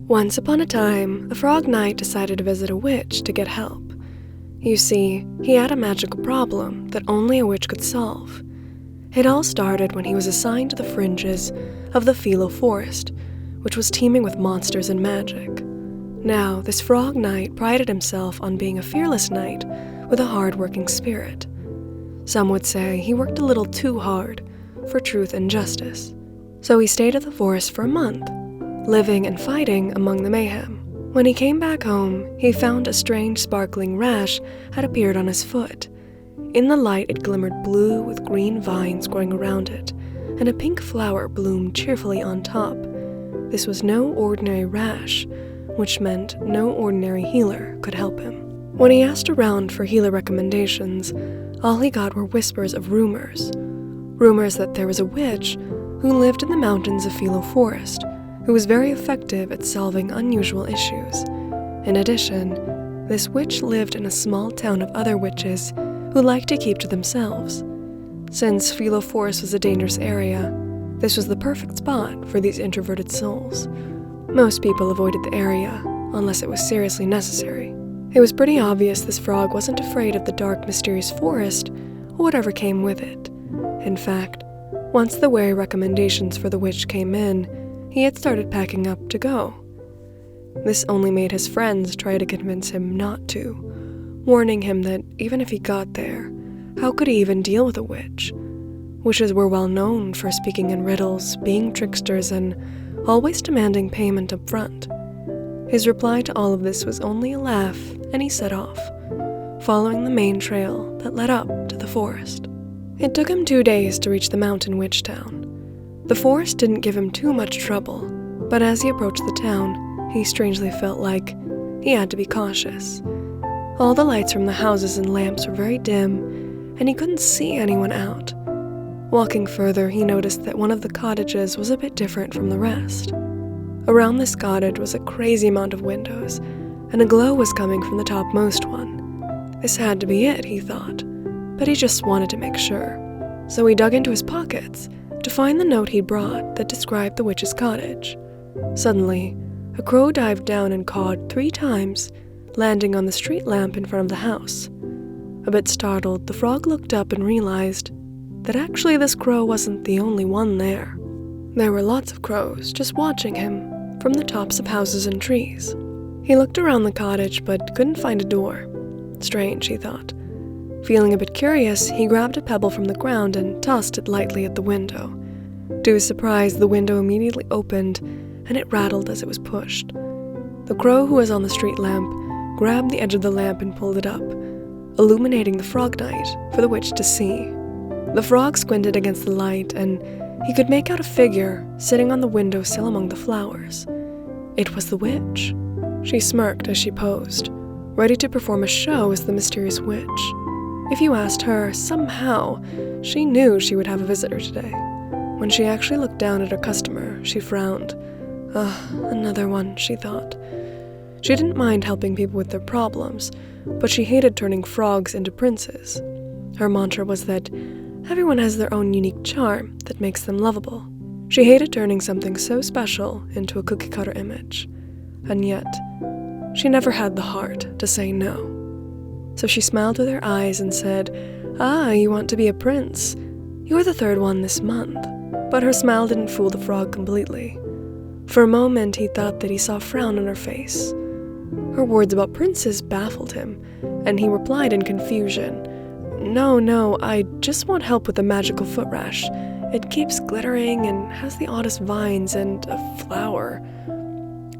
Once upon a time, a frog knight decided to visit a witch to get help. You see, he had a magical problem that only a witch could solve. It all started when he was assigned to the fringes of the Philo Forest, which was teeming with monsters and magic. Now, this frog knight prided himself on being a fearless knight with a hard-working spirit. Some would say he worked a little too hard for truth and justice. So he stayed at the forest for a month, living and fighting among the mayhem. When he came back home, he found a strange sparkling rash had appeared on his foot. In the light, it glimmered blue with green vines growing around it, and a pink flower bloomed cheerfully on top. This was no ordinary rash, which meant no ordinary healer could help him. When he asked around for healer recommendations, all he got were whispers of rumors. Rumors that there was a witch who lived in the mountains of Philo Forest, who was very effective at solving unusual issues. In addition, this witch lived in a small town of other witches who liked to keep to themselves. Since Philo Forest was a dangerous area, this was the perfect spot for these introverted souls. Most people avoided the area, unless it was seriously necessary. It was pretty obvious this frog wasn't afraid of the dark, mysterious forest or whatever came with it. In fact, once the wary recommendations for the witch came in, he had started packing up to go. This only made his friends try to convince him not to, warning him that even if he got there, how could he even deal with a witch? Witches were well known for speaking in riddles, being tricksters, and always demanding payment up front. His reply to all of this was only a laugh, and he set off, following the main trail that led up to the forest. It took him 2 days to reach the mountain witch town. The forest didn't give him too much trouble, but as he approached the town, he strangely felt like he had to be cautious. All the lights from the houses and lamps were very dim, and he couldn't see anyone out. Walking further, he noticed that one of the cottages was a bit different from the rest. Around this cottage was a crazy amount of windows, and a glow was coming from the topmost one. This had to be it, he thought, but he just wanted to make sure. So he dug into his pockets to find the note he'd brought that described the witch's cottage. Suddenly, a crow dived down and cawed 3 times, landing on the street lamp in front of the house. A bit startled, the frog looked up and realized that actually this crow wasn't the only one there. There were lots of crows just watching him from the tops of houses and trees. He looked around the cottage but couldn't find a door. Strange, he thought. Feeling a bit curious, he grabbed a pebble from the ground and tossed it lightly at the window. To his surprise, the window immediately opened, and it rattled as it was pushed. The crow who was on the street lamp grabbed the edge of the lamp and pulled it up, illuminating the frog knight for the witch to see. The frog squinted against the light, and he could make out a figure sitting on the windowsill among the flowers. It was the witch. She smirked as she posed, ready to perform a show as the mysterious witch. If you asked her, somehow, she knew she would have a visitor today. When she actually looked down at her customer, she frowned. Another one, she thought. She didn't mind helping people with their problems, but she hated turning frogs into princes. Her mantra was that everyone has their own unique charm that makes them lovable. She hated turning something so special into a cookie-cutter image. And yet, she never had the heart to say no. So she smiled with her eyes and said, you want to be a prince. You're the 3rd one this month. But her smile didn't fool the frog completely. For a moment, he thought that he saw a frown on her face. Her words about princes baffled him, and he replied in confusion, No, I just want help with a magical foot rash. It keeps glittering and has the oddest vines and a flower.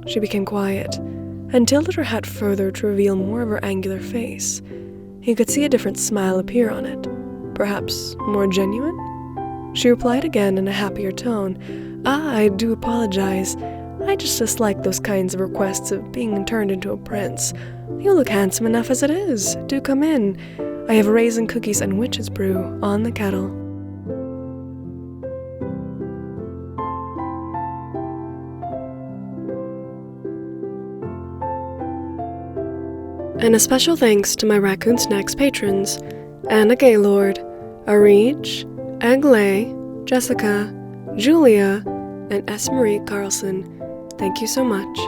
She became quiet and tilted her hat further to reveal more of her angular face. He could see a different smile appear on it, perhaps more genuine? She replied again in a happier tone, I do apologize. I just dislike those kinds of requests of being turned into a prince. You look handsome enough as it is. Do come in. I have raisin cookies and witch's brew on the kettle. And a special thanks to my Raccoon Snacks patrons, Anna Gaylord, Arij, Aglay, Jessica, Julia, and S. Marie Carlson. Thank you so much.